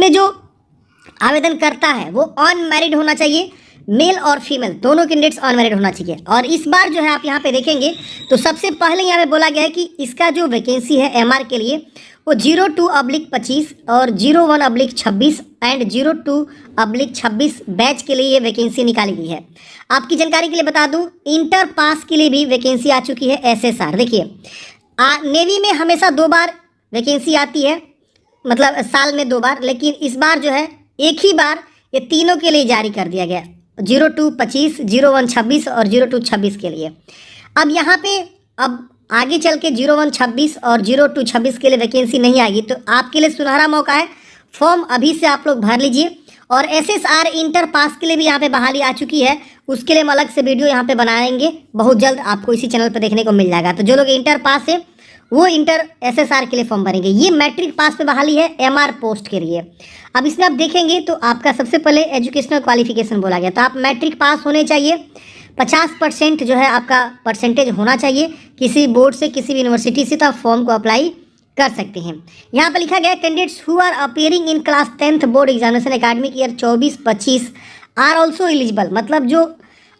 इसमें जो आवेदन करता है वो अनमैरिड होना चाहिए, मेल और फीमेल दोनों कैंडिडेट्स अनमैरिड होना चाहिए। और इस बार जो है आप यहाँ पे देखेंगे तो सबसे पहले यहाँ पे बोला गया है कि इसका जो वैकेंसी है एमआर के लिए वो 02/25 और 01/26 एंड 02/26 बैच के लिए ये वैकेंसी निकाली गई है। आपकी जानकारी के लिए बता दूं, इंटर पास के लिए भी वैकेंसी आ चुकी है एसएसआर। देखिए नेवी में हमेशा 2 बार वैकेंसी आती है, मतलब साल में 2 बार, लेकिन इस बार जो है एक ही बार ये तीनों के लिए जारी कर दिया गया, 02/25, 01/26 और 02/26 के लिए। अब यहाँ पे अब आगे चल के 01/26 और 02/26 के लिए वैकेंसी नहीं आएगी, तो आपके लिए सुनहरा मौका है, फॉर्म अभी से आप लोग भर लीजिए। और एसएसआर इंटर पास के लिए भी यहाँ पे बहाली आ चुकी है, उसके लिए हम अलग से वीडियो यहाँ पे बनाएंगे, बहुत जल्द आपको इसी चैनल पर देखने को मिल जाएगा। तो जो लोग इंटर पास है वो इंटर एसएसआर के लिए फॉर्म भरेंगे। ये मैट्रिक पास पे बहाली है एमआर पोस्ट के लिए। अब इसमें आप देखेंगे तो आपका सबसे पहले एजुकेशनल क्वालिफिकेशन बोला गया, तो आप मैट्रिक पास होने चाहिए, 50% जो है आपका परसेंटेज होना चाहिए किसी बोर्ड से, किसी भी यूनिवर्सिटी से, तो आप फॉर्म को अप्लाई कर सकते हैं। यहाँ पर लिखा गया candidates who are appearing in class 10th board examination academic year 24-25 are also eligible, मतलब जो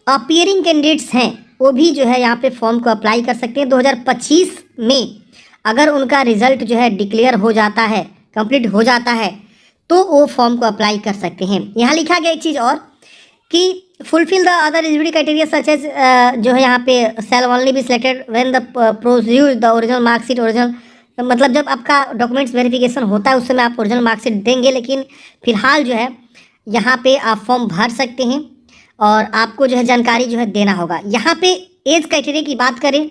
अपीयरिंग कैंडिडेट्स हैं वो भी जो है यहाँ पे फॉर्म को अप्लाई कर सकते हैं। 2025 में अगर उनका रिजल्ट जो है डिक्लेयर हो जाता है, कंप्लीट हो जाता है, तो वो फॉर्म को अप्लाई कर सकते हैं। यहाँ लिखा गया एक चीज़ और कि fulfil the other eligibility criteria such as, जो है यहाँ पे shall only be selected when the produce the original marksheet original, मतलब जब आपका डॉक्यूमेंट्स वेरिफिकेशन होता है उस समय आप ओरिजिनल मार्कशीट देंगे, लेकिन फिलहाल जो है यहाँ पे आप फॉर्म भर सकते हैं और आपको जो है जानकारी जो है देना होगा। यहाँ पे एज क्राइटेरिया की बात करें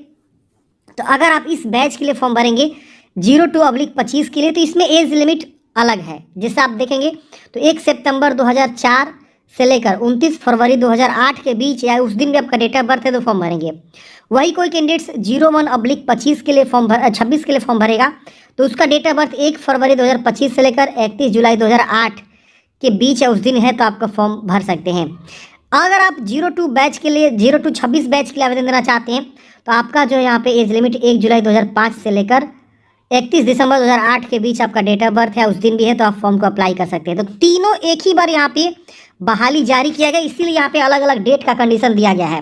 तो अगर आप इस बैच के लिए फॉर्म भरेंगे 02/25 के लिए, तो इसमें एज लिमिट अलग है। जैसे आप देखेंगे तो 1 सितंबर 2004 से लेकर 29 फरवरी 2008 के बीच या उस दिन भी आपका डेट ऑफ बर्थ है तो फॉर्म भरेंगे। वही कोई कैंडिडेट्स 01/25 के लिए 26 के लिए फॉर्म भरेगा तो उसका डेट ऑफ बर्थ 1 फरवरी 2025 से लेकर 31 जुलाई 2008 के बीच या उस दिन है तो आपका फॉर्म भर सकते हैं। अगर आप 02 बैच के लिए 02/26 बैच के लिए आवेदन देना चाहते हैं तो आपका जो है यहाँ पे एज लिमिट 1 जुलाई 2005 से लेकर 31 दिसंबर 2008 के बीच आपका डेट ऑफ बर्थ है, उस दिन भी है तो आप फॉर्म को अप्लाई कर सकते हैं। तो तीनों एक ही बार यहाँ पे बहाली जारी किया गया, इसीलिए यहाँ पे अलग अलग डेट का कंडीशन दिया गया है।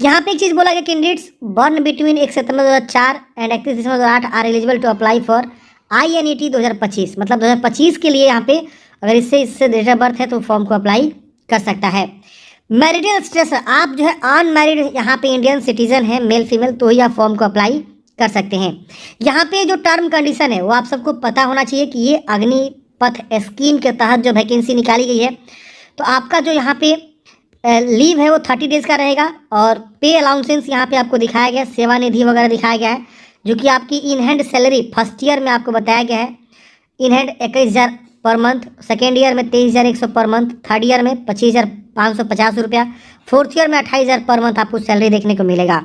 यहाँ पे एक चीज़ बोला गया candidates born between 1 September 2004 and 31 December 2008 are eligible to apply for INET 2025, मतलब 2025 के लिए यहाँ पे अगर इससे डेट ऑफ बर्थ है तो फॉर्म को अप्लाई कर सकता है। मैरिटल स्टेटस, आप जो है अनमैरिड यहाँ पे इंडियन सिटीजन है, मेल फीमेल, तो ही आप फॉर्म को अप्लाई कर सकते हैं। यहाँ पे जो टर्म कंडीशन है वो आप सबको पता होना चाहिए कि ये अग्निपथ स्कीम के तहत जो वैकेंसी निकाली गई है, तो आपका जो यहाँ पे लीव है वो 30 डेज़ का रहेगा और पे अलाउंसेंस यहाँ पे आपको दिखाया गया है, सेवा निधि वगैरह दिखाया गया है, जो कि आपकी in hand salary first year में आपको बताया गया है in hand 21,000 per month, second year में 23,100 पर मंथ, थर्ड ईयर में 25,550 रुपया, फोर्थ ईयर में 28,000 पर मंथ आपको सैलरी देखने को मिलेगा।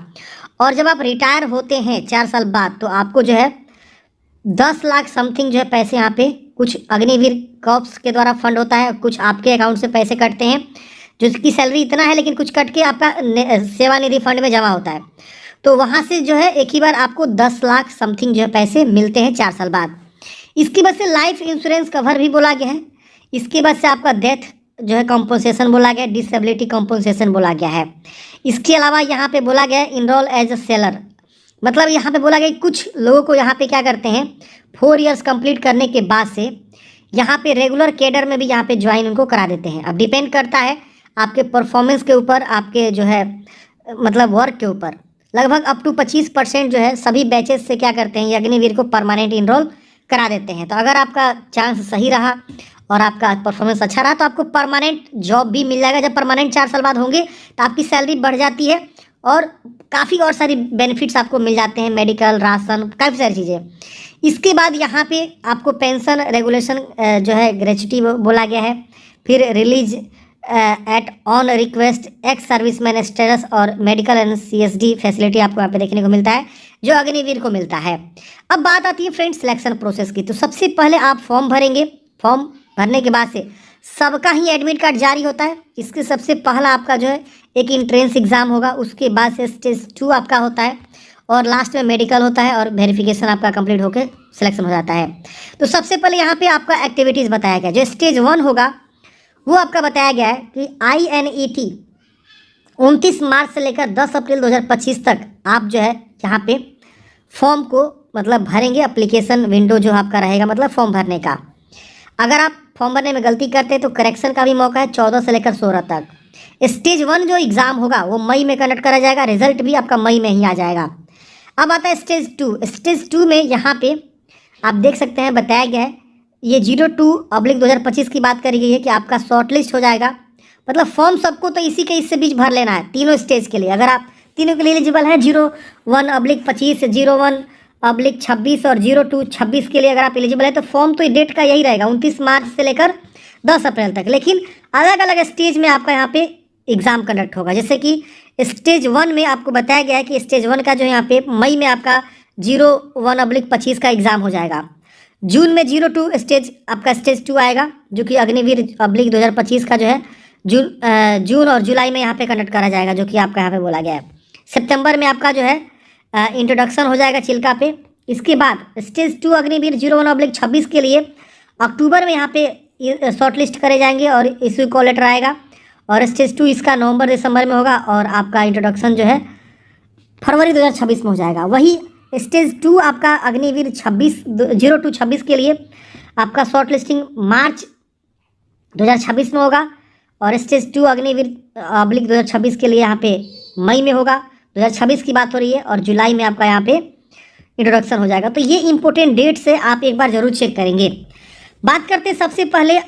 और जब आप रिटायर होते हैं 4 साल बाद तो आपको जो है 10 लाख समथिंग जो है पैसे यहाँ पे कुछ अग्निवीर कॉर्प्स के द्वारा फंड होता है, कुछ आपके अकाउंट से पैसे कटते हैं, जिसकी सैलरी इतना है लेकिन कुछ कट के आपका सेवानिधि फंड में जमा होता है, तो वहाँ से जो है एक ही बार आपको 10 लाख समथिंग जो है पैसे मिलते हैं 4 साल बाद। इसकी वजह से लाइफ इंश्योरेंस कवर भी बोला गया है, इसकी वजह से आपका डेथ जो है कॉम्पोसेशन बोला गया है, डिसेबिलिटी कॉम्पोसेशन बोला गया है। इसके अलावा यहाँ पे बोला गया है इनरोल एज अ सेलर, मतलब यहाँ पे बोला गया कुछ लोगों को यहाँ पे क्या करते हैं 4 इयर्स कंप्लीट करने के बाद से यहाँ पे रेगुलर कैडर में भी यहाँ पे ज्वाइन उनको करा देते हैं। अब डिपेंड करता है आपके परफॉर्मेंस के ऊपर, आपके जो है मतलब वर्क के ऊपर। लगभग अप टू 25% जो है सभी बैचेस से क्या करते हैं ये अग्निवीर को परमानेंट इनरोल करा देते हैं। तो अगर आपका चांस सही रहा और आपका परफॉर्मेंस अच्छा रहा तो आपको परमानेंट जॉब भी मिल जाएगा। जब परमानेंट 4 साल बाद होंगे तो आपकी सैलरी बढ़ जाती है और काफ़ी और सारी बेनिफिट्स आपको मिल जाते हैं, मेडिकल, राशन, काफ़ी सारी चीज़ें। इसके बाद यहाँ पे आपको पेंशन रेगुलेशन जो है ग्रेच्युटी बोला गया है, फिर release at on request, ex serviceman status और मेडिकल एंड CSD फैसिलिटी आपको यहाँ पे देखने को मिलता है जो अग्निवीर को मिलता है। अब बात आती है फ्रेंड्स सिलेक्शन प्रोसेस की। तो सबसे पहले आप फॉर्म भरेंगे, फॉर्म भरने के बाद से सबका ही एडमिट कार्ड जारी होता है। इसके सबसे पहला आपका जो है एक इंट्रेंस एग्ज़ाम होगा, उसके बाद से स्टेज 2 आपका होता है और लास्ट में मेडिकल होता है और वेरिफिकेशन आपका कंप्लीट होकर सिलेक्शन हो जाता है। तो सबसे पहले यहाँ पे आपका एक्टिविटीज़ बताया गया। जो स्टेज 1 होगा वो आपका बताया गया है कि INET 29 मार्च से लेकर 10 अप्रैल 2025 तक आप जो है यहाँ पे फॉर्म को मतलब भरेंगे। एप्लीकेशन विंडो जो आपका रहेगा मतलब फॉर्म भरने का। अगर आप फॉर्म भरने में गलती करते हैं तो करेक्शन का भी मौका है 14 से लेकर 16 तक। स्टेज 1 जो एग्ज़ाम होगा वो मई में कंडक्ट करा जाएगा, रिजल्ट भी आपका मई में ही आ जाएगा। अब आता है स्टेज 2। स्टेज 2 में यहाँ पे आप देख सकते हैं बताया गया है, ये 02/2025 की बात करी गई है कि आपका शॉर्ट लिस्ट हो जाएगा। मतलब फॉर्म सबको तो इसी के इससे बीच भर लेना है तीनों स्टेज के लिए। अगर आप तीनों के लिए एलिजिबल हैं 01/25, 01/26 और 02/26 के लिए अगर आप एलिजिबल है तो फॉर्म तो डेट का यही रहेगा 29 मार्च से लेकर 10 अप्रैल तक। लेकिन अलग अलग स्टेज में आपका यहाँ पे एग्ज़ाम कंडक्ट होगा। जैसे कि स्टेज 1 में आपको बताया गया है कि स्टेज 1 का जो यहाँ पे मई में आपका 01/25 का एग्ज़ाम हो जाएगा। जून में 02 स्टेज आपका स्टेज 2 आएगा जो कि अग्निवीर 2025 का जो है जून और जुलाई में यहाँ पे कंडक्ट करा जाएगा जो कि आपका यहाँ पे बोला गया है। सितंबर में आपका जो है इंट्रोडक्शन हो जाएगा चिल्का पे। इसके बाद स्टेज 2 अग्निवीर 01/26 के लिए अक्टूबर में यहाँ पे शॉर्ट लिस्ट करे जाएंगे और इश्यू कॉल लेटर आएगा। और स्टेज 2 इसका नवंबर दिसंबर में होगा और आपका इंट्रोडक्शन जो है फरवरी 2026 में हो जाएगा। वही स्टेज 2 आपका अग्निवीर 02/26 के लिए आपका शॉर्ट लिस्टिंग मार्च 2026 में होगा और स्टेज 2 अग्निवीर 2026 के लिए यहाँ पे मई में होगा। 2026 की बात हो रही है और जुलाई में आपका यहाँ पे इंट्रोडक्शन हो जाएगा। तो ये इंपॉर्टेंट डेट्स है, आप एक बार जरूर चेक करेंगे। बात करते हैं सबसे पहले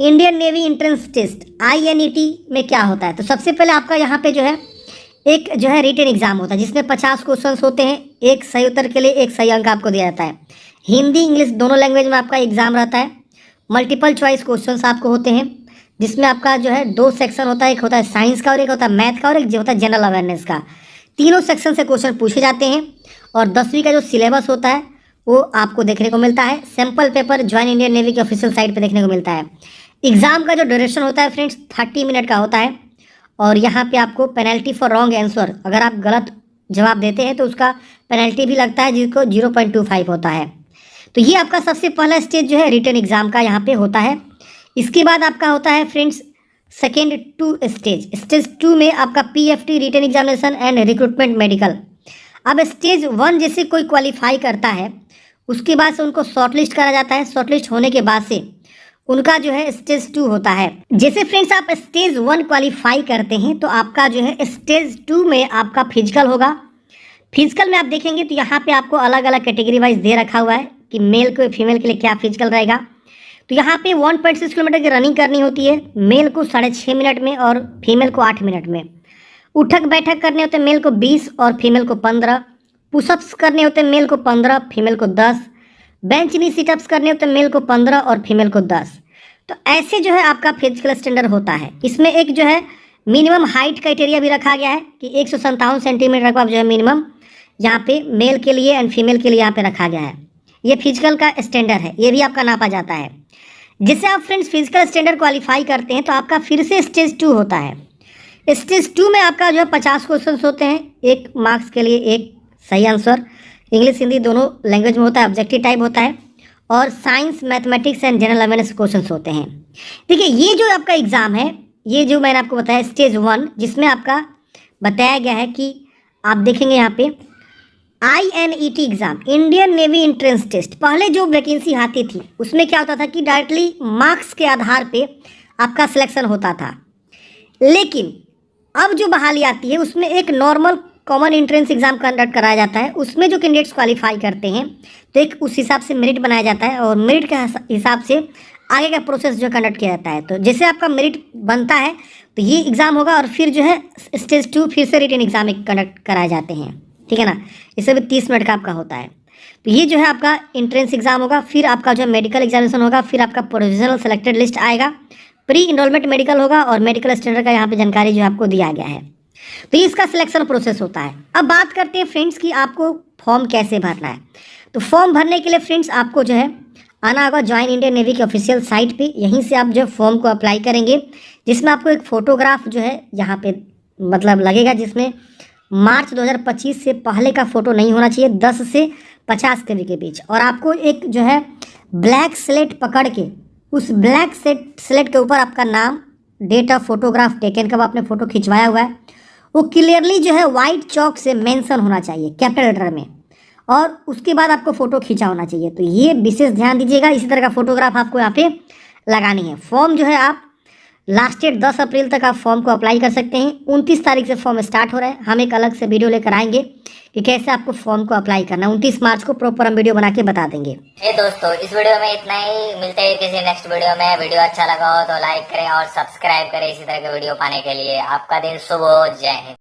Indian Navy entrance test INET में क्या होता है। तो सबसे पहले आपका यहाँ पे जो है एक जो है रिटन एग्जाम होता है जिसमें 50 क्वेश्चंस होते हैं। एक सही उत्तर के लिए एक सही अंक आपको दिया जाता है। हिंदी इंग्लिश दोनों लैंग्वेज में आपका एग्जाम रहता है। मल्टीपल चॉइस क्वेश्चंस आपको होते हैं जिसमें आपका जो है 2 सेक्शन होता है, एक होता है साइंस का और एक होता है मैथ का और एक जो होता है जनरल अवेयरनेस का। तीनों सेक्शन से क्वेश्चन पूछे जाते हैं और 10वीं का जो सिलेबस होता है वो आपको देखने को मिलता है। Sample paper join Indian navy की ऑफिशियल साइट पर देखने को मिलता है। एग्जाम का जो ड्यूरेशन होता है फ्रेंड्स 30 मिनट का होता है और यहाँ पे आपको पेनल्टी फॉर रॉन्ग आंसर, अगर आप गलत जवाब देते हैं तो उसका पेनल्टी भी लगता है जिसको 0.25 होता है। तो ये आपका सबसे पहला स्टेज जो है रिटन एग्जाम का यहाँ पे होता है। इसके बाद आपका होता है फ्रेंड्स सेकेंड 2 स्टेज। स्टेज 2 में आपका PFT written examination and recruitment medical. अब स्टेज 1 जैसे कोई क्वालिफाई करता है उसके बाद से उनको शॉर्टलिस्ट करा जाता है। शॉर्टलिस्ट होने के बाद से उनका जो है स्टेज 2 होता है। जैसे फ्रेंड्स आप स्टेज 1 क्वालिफाई करते हैं तो आपका जो है स्टेज 2 में आपका फिजिकल होगा। फिजिकल में आप देखेंगे तो यहाँ पे आपको अलग अलग कैटेगरी वाइज दे रखा हुआ है कि मेल को फीमेल के लिए क्या फिजिकल रहेगा। तो यहाँ पे 1.6 किलोमीटर की रनिंग करनी होती है मेल को 6.5 मिनट में और फीमेल को 8 मिनट में। उठक बैठक करने होते हैं मेल को 20 और फीमेल को 15। पुशअप्स करने होते हैं मेल को 15, फीमेल को 10। बेंच नी सिटअप्स करने होते हैं मेल को 15 और फीमेल को 10। तो ऐसे जो है आपका फिजिकल स्टैंडर्ड होता है। इसमें एक जो है मिनिमम हाइट क्राइटेरिया भी रखा गया है कि 157 सेंटीमीटर का जो है मिनिमम यहाँ पे मेल के लिए एंड फीमेल के लिए यहाँ पे रखा गया है। ये फिजिकल का स्टैंडर्ड है, ये भी आपका नापा जाता है। जैसे आप फ्रेंड्स फिजिकल स्टैंडर्ड क्वालिफाई करते हैं तो आपका फिर से स्टेज 2 होता है। स्टेज 2 में आपका जो है 50 क्वेश्चन होते हैं, 1 मार्क्स के लिए 1 सही आंसर। इंग्लिश हिंदी दोनों लैंग्वेज में होता है, ऑब्जेक्टिव टाइप होता है और science mathematics and general awareness questions होते हैं। देखिए ये जो आपका एग्ज़ाम है, ये जो मैंने आपको बताया स्टेज 1 जिसमें आपका बताया गया है कि आप देखेंगे यहाँ पे INET exam Indian Navy entrance test. पहले जो वैकेंसी आती थी उसमें क्या होता था कि डायरेक्टली मार्क्स के आधार पे आपका सिलेक्शन होता था। लेकिन अब जो बहाली आती है उसमें एक normal common entrance exam conduct कराया जाता है। उसमें जो कैंडिडेट्स क्वालिफाई करते हैं तो एक उस हिसाब से मेरिट बनाया जाता है और मेरिट के हिसाब से आगे का प्रोसेस जो कंडक्ट किया जाता है। तो जैसे आपका मेरिट बनता है तो ये एग्ज़ाम होगा और फिर जो है स्टेज 2 फिर से रिटन एग्जाम कंडक्ट कराए जाते हैं, ठीक है ना। इससे भी 30 मिनट का आपका होता है। तो ये जो है आपका एंट्रेंस एग्जाम होगा, फिर आपका जो है मेडिकल एग्जामिनेशन होगा, फिर आपका प्रोविजनल सेलेक्टेड लिस्ट आएगा, प्री इनरोलमेंट मेडिकल होगा और मेडिकल स्टैंडर्ड का यहाँ पे जानकारी जो आपको दिया गया है। तो इसका सिलेक्शन प्रोसेस होता है। अब बात करते हैं फ्रेंड्स कि आपको फॉर्म कैसे भरना है। तो फॉर्म भरने के लिए फ्रेंड्स आपको जो है आना होगा ज्वाइन इंडियन नेवी की ऑफिशियल साइट पे। यहीं से आप जो फॉर्म को अप्लाई करेंगे जिसमें आपको एक फ़ोटोग्राफ जो है यहाँ पे मतलब लगेगा जिसमें मार्च 2025 से पहले का फ़ोटो नहीं होना चाहिए, 10 से 50 कभी के बीच। और आपको एक जो है ब्लैक स्लेट पकड़ के उस ब्लैक स्लेट के ऊपर आपका नाम, डेट ऑफ फोटोग्राफ टेकन, कब आपने फ़ोटो खिंचवाया हुआ है, वो क्लियरली जो है वाइट चौक से मेंशन होना चाहिए कैपिटल लेटर में, और उसके बाद आपको फ़ोटो खींचा होना चाहिए। तो ये विशेष ध्यान दीजिएगा, इसी तरह का फोटोग्राफ आपको यहाँ पे लगानी है। फॉर्म जो है आप लास्ट डेट 10 अप्रैल तक आप फॉर्म को अप्लाई कर सकते हैं। 29 तारीख से फॉर्म स्टार्ट हो रहा है। हम एक अलग से वीडियो लेकर आएंगे कि कैसे आपको फॉर्म को अप्लाई करना है। 29 मार्च को प्रॉपर हम वीडियो बना के बता देंगे। दोस्तों, इस वीडियो में इतना ही। मिलते हैं किसी नेक्स्ट वीडियो में। वीडियो अच्छा लगा हो तो लाइक करें और सब्सक्राइब करें इसी तरह के वीडियो पाने के लिए। आपका दिन शुभ हो। जय हिंद।